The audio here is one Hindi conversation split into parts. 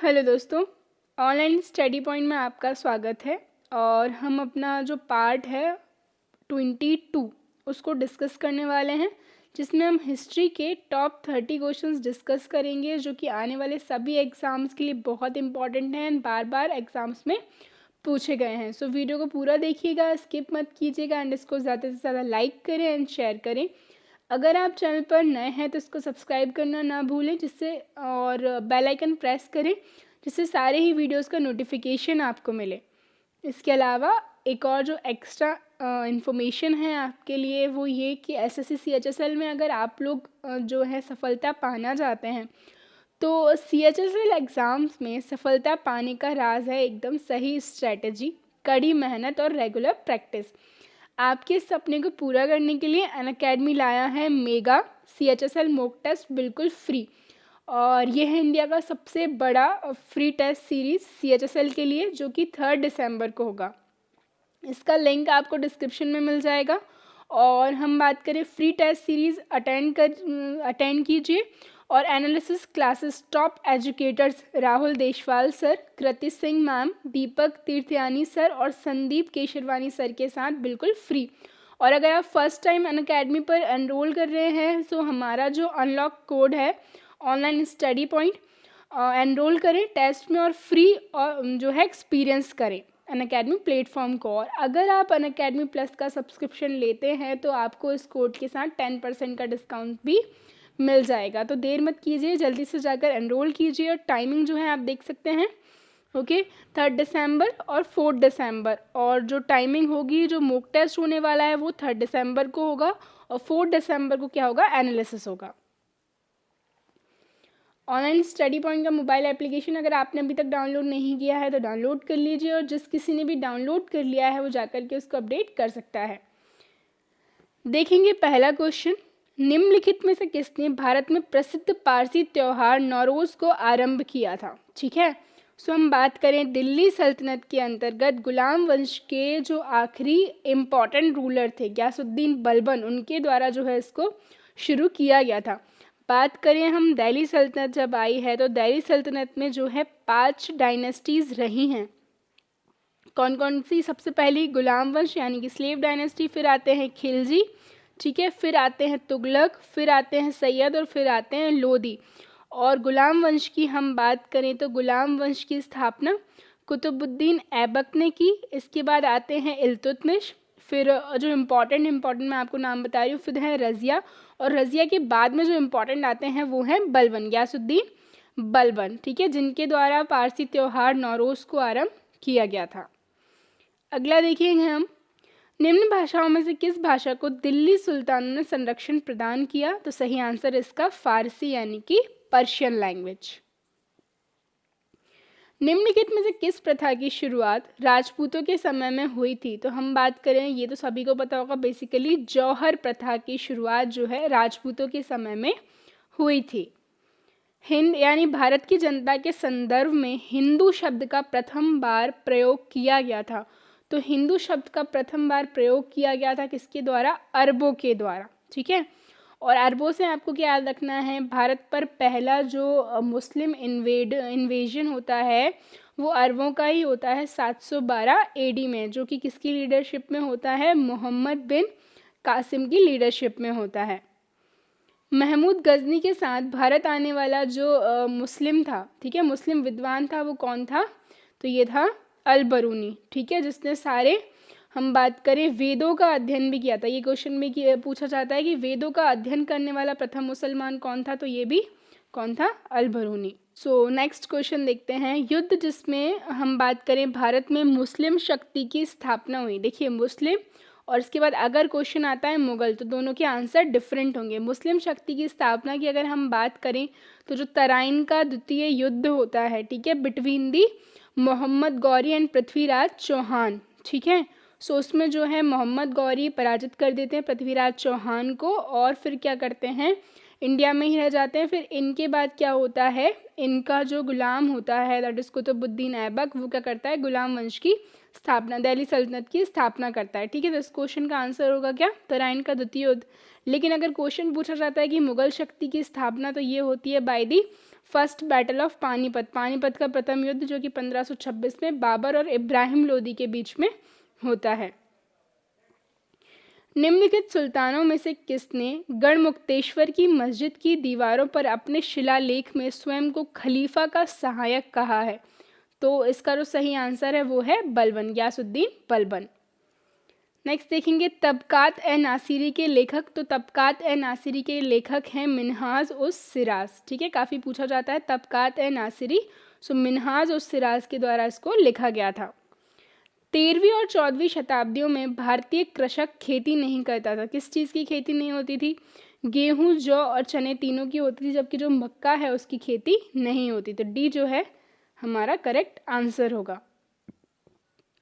हेलो दोस्तों, ऑनलाइन स्टडी पॉइंट में आपका स्वागत है। और हम अपना जो पार्ट है 22 उसको डिस्कस करने वाले हैं, जिसमें हम हिस्ट्री के टॉप 30 क्वेश्चंस डिस्कस करेंगे, जो कि आने वाले सभी एग्ज़ाम्स के लिए बहुत इंपॉर्टेंट हैं एंड बार बार एग्ज़ाम्स में पूछे गए हैं। सो वीडियो को पूरा देखिएगा, स्किप मत कीजिएगा एंड इसको ज़्यादा से ज़्यादा लाइक करें एंड शेयर करें। अगर आप चैनल पर नए हैं तो इसको सब्सक्राइब करना ना भूलें, जिससे और बेल आइकन प्रेस करें, जिससे सारे ही वीडियोस का नोटिफिकेशन आपको मिले। इसके अलावा एक और जो एक्स्ट्रा इन्फॉर्मेशन है आपके लिए वो ये कि एसएससी सीएचएसएल में अगर आप लोग जो है सफलता पाना चाहते हैं तो सीएचएसएल एग्ज़ाम्स में सफलता पाने का राज है एकदम सही स्ट्रैटेजी, कड़ी मेहनत और रेगुलर प्रैक्टिस। आपके सपने को पूरा करने के लिए अनअकैडमी लाया है मेगा सीएचएसएल मॉक टेस्ट बिल्कुल फ्री। और ये है इंडिया का सबसे बड़ा फ्री टेस्ट सीरीज़ सीएचएसएल के लिए, जो कि 3 दिसंबर को होगा। इसका लिंक आपको डिस्क्रिप्शन में मिल जाएगा। और हम बात करें फ्री टेस्ट सीरीज़ अटेंड कीजिए और analysis classes top educators Rahul Deshwal sir, Kriti Singh ma'am, Deepak Tirthyani sir और संदीप केशरवानी सर के साथ बिल्कुल फ्री। और अगर आप फर्स्ट टाइम अनअकैडमी पर एनरोल कर रहे हैं तो हमारा जो अनलॉक कोड है ऑनलाइन स्टडी पॉइंट, एनरोल करें टेस्ट में और फ्री और जो है एक्सपीरियंस करें अनअकैडमी प्लेटफॉर्म को। और अगर आप अनअकैडमी प्लस का सब्सक्रिप्शन लेते हैं तो आपको इस कोड के साथ 10% का डिस्काउंट भी मिल जाएगा। तो देर मत कीजिए, जल्दी से जाकर एनरोल कीजिए। और टाइमिंग जो है आप देख सकते हैं, ओके, 3 दिसंबर और 4 दिसंबर। और जो टाइमिंग होगी, जो मॉक टेस्ट होने वाला है वो 3 दिसंबर को होगा और 4 दिसंबर को क्या होगा, एनालिसिस होगा। ऑनलाइन स्टडी पॉइंट का मोबाइल एप्लीकेशन अगर आपने अभी तक डाउनलोड नहीं किया है तो डाउनलोड कर लीजिए, और जिस किसी ने भी डाउनलोड कर लिया है वो जाकर के उसको अपडेट कर सकता है। देखेंगे पहला क्वेश्चन, निम्नलिखित में से किसने भारत में प्रसिद्ध पारसी त्यौहार नौरोज़ को आरंभ किया था। ठीक है, सो हम बात करें दिल्ली सल्तनत के अंतर्गत गुलाम वंश के जो आखिरी इम्पॉर्टेंट रूलर थे गयासुद्दीन बलबन, उनके द्वारा जो है इसको शुरू किया गया था। बात करें हम दिल्ली सल्तनत जब आई है तो दिल्ली सल्तनत में जो है 5 डायनेस्टीज़ रही हैं। कौन कौन सी? सबसे पहली गुलाम वंश यानी कि स्लेव डायनेस्टी, फिर आते हैं खिलजी, ठीक है, फिर आते हैं तुगलक, फिर आते हैं सैयद और फिर आते हैं लोदी। और गुलाम वंश की हम बात करें तो गुलाम वंश की स्थापना कुतुबुद्दीन ऐबक ने की। इसके बाद आते हैं इल्तुतमिश, फिर जो इम्पॉर्टेंट मैं आपको नाम बता रही हूँ, फिर है रज़िया, और रज़िया के बाद में जो इम्पॉर्टेंट आते हैं वो हैं बलबन, गयासुद्दीन बलबन, ठीक है, जिनके द्वारा पारसी त्यौहार नौरोज़ को आरंभ किया गया था। अगला देखेंगे हम, निम्न भाषाओं में से किस भाषा को दिल्ली सुल्तानों ने संरक्षण प्रदान किया। तो सही आंसर इसका फारसी यानी कि पर्शियन लैंग्वेज। निम्नलिखित में से किस प्रथा की शुरुआत राजपूतों के समय में हुई थी। तो हम बात करें, ये तो सभी को पता होगा, बेसिकली जौहर प्रथा की शुरुआत जो है राजपूतों के समय में हुई थी। हिंद यानी भारत की जनता के संदर्भ में हिंदू शब्द का प्रथम बार प्रयोग किया गया था। तो हिंदू शब्द का प्रथम बार प्रयोग किया गया था किसके द्वारा? अरबों के द्वारा, ठीक है। और अरबों से आपको क्या याद रखना है, भारत पर पहला जो मुस्लिम इन्वेजन होता है वो अरबों का ही होता है 712 एडी में, जो कि किसकी लीडरशिप में होता है? मोहम्मद बिन कासिम की लीडरशिप में होता है। महमूद गजनी के साथ भारत आने वाला जो मुस्लिम था, ठीक है, मुस्लिम विद्वान था, वो कौन था? तो ये था अल बरूनी, ठीक है, जिसने सारे, हम बात करें वेदों का अध्ययन भी किया था। ये क्वेश्चन में पूछा जाता है कि वेदों का अध्ययन करने वाला प्रथम मुसलमान कौन था, तो ये भी कौन था? अल बरूनी। सो नेक्स्ट क्वेश्चन देखते हैं, युद्ध जिसमें हम बात करें भारत में मुस्लिम शक्ति की स्थापना हुई। देखिए, मुस्लिम और इसके बाद अगर क्वेश्चन आता है मुगल, तो दोनों के आंसर डिफरेंट होंगे। मुस्लिम शक्ति की स्थापना की अगर हम बात करें तो जो तराइन का द्वितीय युद्ध होता है, ठीक है, between the Mohammad Ghori and Prithviraj Chauhan, ठीक है, सो उसमें जो है मोहम्मद गौरी पराजित कर देते हैं पृथ्वीराज चौहान को, और फिर क्या करते हैं, इंडिया में ही रह जाते हैं। फिर इनके बाद क्या होता है, इनका जो गुलाम होता है दैट इज कुतुबुद्दीन ऐबक, वो क्या करता है? गुलाम वंश की स्थापना, दिल्ली सल्तनत की स्थापना करता है, ठीक है। तो इस क्वेश्चन का आंसर होगा क्या? तराइन का द्वितीय युद्ध। लेकिन अगर क्वेश्चन पूछा जाता है कि मुगल शक्ति की स्थापना, तो ये होती है by the first battle of Panipat, Panipat का प्रथम युद्ध जो कि 1526 में बाबर और इब्राहिम लोदी के बीच में होता है। निम्नलिखित सुल्तानों में से किसने गढ़मुक्तेश्वर की मस्जिद की दीवारों पर अपने शिलालेख में स्वयं को खलीफा का सहायक कहा है? तो इसका जो सही आंसर है वो है बलबन, गयासुद्दीन बलबन। नेक्स्ट देखेंगे तबकात ए नासिरी के लेखक। तो तबकात ए नासिरी के लेखक हैं मिन्हाज उस सिराज। ठीक है, काफ़ी पूछा जाता है तबकात ए नासिरी। सो मिन्हाज उस सिराज के द्वारा इसको लिखा गया था। 13वीं और 14वीं शताब्दियों में भारतीय कृषक खेती नहीं करता था। किस चीज़ की खेती नहीं होती थी? गेहूं, जौ और चने तीनों की होती थी, जबकि जो मक्का है उसकी खेती नहीं होती। तो डी जो है हमारा करेक्ट आंसर होगा।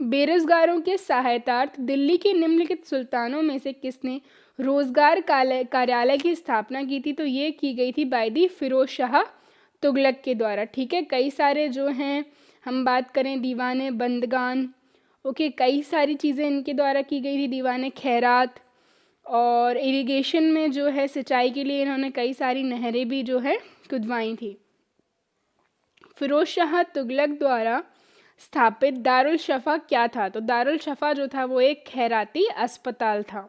बेरोजगारों के सहायतार्थ दिल्ली के निम्नलिखित सुल्तानों में से किसने रोजगार कार्यालय की स्थापना की थी? तो ये की गई थी बाय दी फिरोज शाह तुगलक के द्वारा। ठीक है, कई सारे जो हैं, हम बात करें दीवाने बंदगान, ओके, कई सारी चीज़ें इनके द्वारा की गई थी, दीवाने खैरात, और इरिगेशन में जो है सिंचाई के लिए इन्होंने कई सारी नहरें भी जो है खुदवाई थी। फिरोज शाह तुगलक द्वारा स्थापित दारुल शफा क्या था? तो दारुल शफा जो था वो एक खैराती अस्पताल था।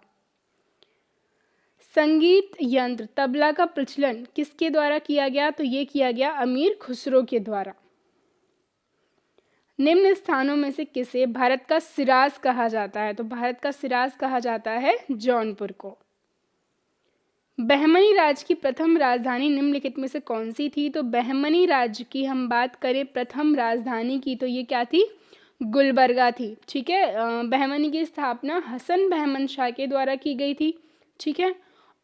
संगीत यंत्र तबला का प्रचलन किसके द्वारा किया गया? तो ये किया गया अमीर खुसरो के द्वारा। निम्न स्थानों में से किसे भारत का सिराज कहा जाता है? तो भारत का सिराज कहा जाता है जौनपुर को। बहमनी राज्य की प्रथम राजधानी निम्नलिखित में से कौन सी थी? तो बहमनी राज्य की हम बात करें प्रथम राजधानी की तो ये क्या थी? गुलबर्गा थी। ठीक है, बहमनी की स्थापना हसन बहमन शाह के द्वारा की गई थी। ठीक है,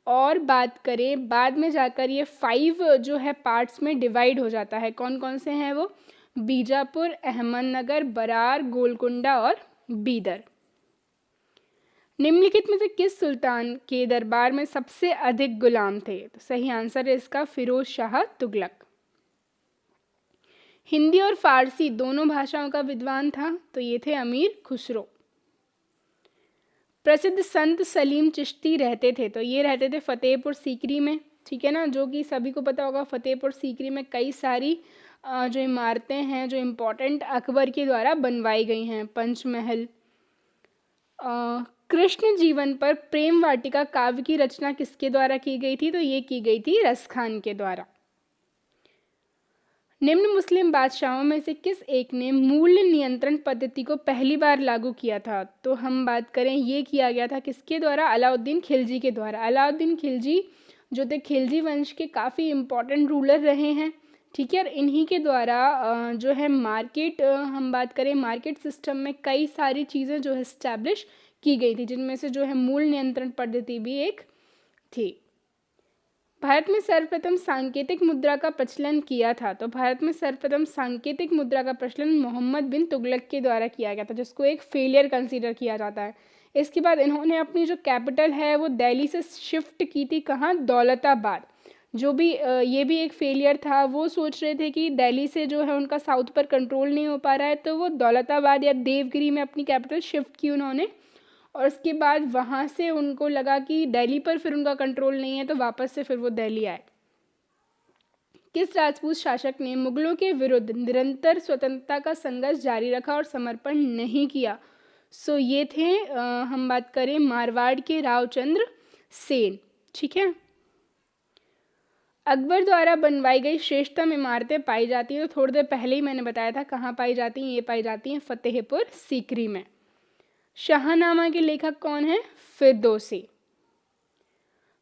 और बात करें बाद में जाकर ये 5 जो है पार्ट्स में डिवाइड हो जाता है। कौन कौन से हैं वो? बीजापुर, अहमदनगर, बरार, गोलकुंडा और बीदर। निम्नलिखित में से किस सुल्तान के दरबार में सबसे अधिक गुलाम थे? तो सही आंसर है इसका फिरोज शाह तुगलक। हिंदी और फारसी दोनों भाषाओं का विद्वान था तो ये थे अमीर खुसरो। प्रसिद्ध संत सलीम चिश्ती रहते थे तो ये रहते थे फतेहपुर सीकरी में। ठीक है ना, जो कि सभी को पता होगा फतेहपुर सीकरी में कई सारी जो इमारतें हैं जो इम्पोर्टेंट अकबर के द्वारा बनवाई गई हैं, पंचमहल। कृष्ण जीवन पर प्रेम वाटिका काव्य की रचना किसके द्वारा की गई थी? तो ये की गई थी रसखान के द्वारा। निम्न मुस्लिम बादशाहों में से किस एक ने मूल्य नियंत्रण पद्धति को पहली बार लागू किया था? तो हम बात करें ये किया गया था किसके द्वारा? अलाउद्दीन खिलजी के द्वारा। अलाउद्दीन खिलजी जो थे खिलजी वंश के काफ़ी इम्पोर्टेंट रूलर रहे हैं। ठीक है, और इन्हीं के द्वारा जो है मार्केट, हम बात करें मार्केट सिस्टम में कई सारी चीज़ें जो है इस्टेब्लिश की गई थी, जिनमें से जो है मूल नियंत्रण पद्धति भी एक थी। भारत में सर्वप्रथम सांकेतिक मुद्रा का प्रचलन किया था। तो भारत में सर्वप्रथम सांकेतिक मुद्रा का प्रचलन मोहम्मद बिन तुगलक के द्वारा किया गया था, जिसको एक फेलियर कंसीडर किया जाता है। इसके बाद इन्होंने अपनी जो कैपिटल है वो दिल्ली से शिफ्ट की थी, कहाँ? दौलताबाद। जो भी ये भी एक फेलियर था, वो सोच रहे थे कि दिल्ली से जो है उनका साउथ पर कंट्रोल नहीं हो पा रहा है, तो वो दौलताबाद या देवगिरी में अपनी कैपिटल शिफ्ट की उन्होंने, और उसके बाद वहाँ से उनको लगा कि दिल्ली पर फिर उनका कंट्रोल नहीं है, तो वापस से फिर वो दिल्ली आए। किस राजपूत शासक ने मुगलों के विरुद्ध निरंतर स्वतंत्रता का संघर्ष जारी रखा और समर्पण नहीं किया? सो ये थे हम बात करें मारवाड़ के रावचंद्र सेन। ठीक है, अकबर द्वारा बनवाई गई श्रेष्ठतम इमारतें पाई जाती हैं, तो थोड़ी देर पहले ही मैंने बताया था कहाँ पाई जाती हैं। ये पाई जाती हैं फतेहपुर सीकरी में। शाहनामा के लेखक कौन है? फिरदौसी।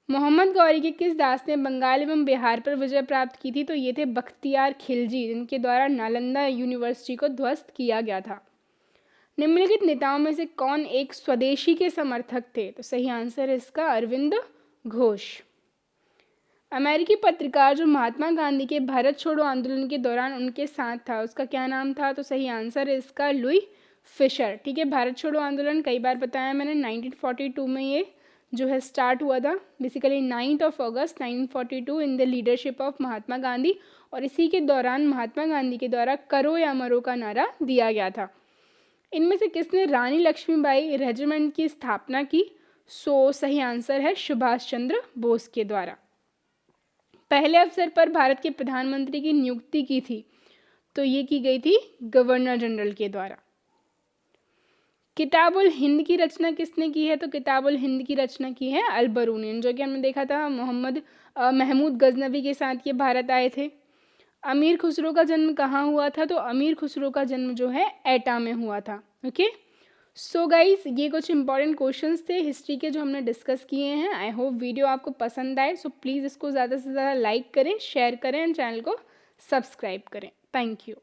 मोहम्मद गौरी के किस दास ने बंगाल एवं बिहार पर विजय प्राप्त की थी? तो ये थे बख्तियार खिलजी, जिनके द्वारा नालंदा यूनिवर्सिटी को ध्वस्त किया गया था। निम्नलिखित नेताओं में से कौन एक स्वदेशी के समर्थक थे? तो सही आंसर है इसका अरविंद घोष। अमेरिकी पत्रकार जो महात्मा गांधी के भारत छोड़ो आंदोलन के दौरान उनके साथ था, उसका क्या नाम था? तो सही आंसर है इसका लुई फिशर। ठीक है, भारत छोड़ो आंदोलन कई बार बताया मैंने, 1942 में ये जो है स्टार्ट हुआ था, बेसिकली 9 अगस्त 1942 in the leadership of Mahatma Gandhi, और इसी के दौरान महात्मा गांधी के द्वारा करो या मरो का नारा दिया गया था। इनमें से किसने रानी लक्ष्मीबाई रेजिमेंट की स्थापना की? सो सही आंसर है सुभाष चंद्र बोस के द्वारा। पहले अवसर पर भारत के प्रधानमंत्री की नियुक्ति की थी? तो ये की गई थी गवर्नर जनरल के द्वारा। किताबुल हिंद की रचना किसने की है? तो किताबुल हिंद की रचना की है अल-बरूनी ने, जो कि हमने देखा था महमूद गजनवी के साथ ये भारत आए थे। अमीर खुसरो का जन्म कहाँ हुआ था? तो अमीर खुसरो का जन्म जो है एटा में हुआ था। ओके, सो गाइज ये कुछ इंपॉर्टेंट क्वेश्चंस थे हिस्ट्री के जो हमने डिस्कस किए हैं। आई होप वीडियो आपको पसंद आए, सो प्लीज़ इसको ज़्यादा से ज़्यादा लाइक करें, शेयर करें एंड चैनल को सब्सक्राइब करें। Thank you.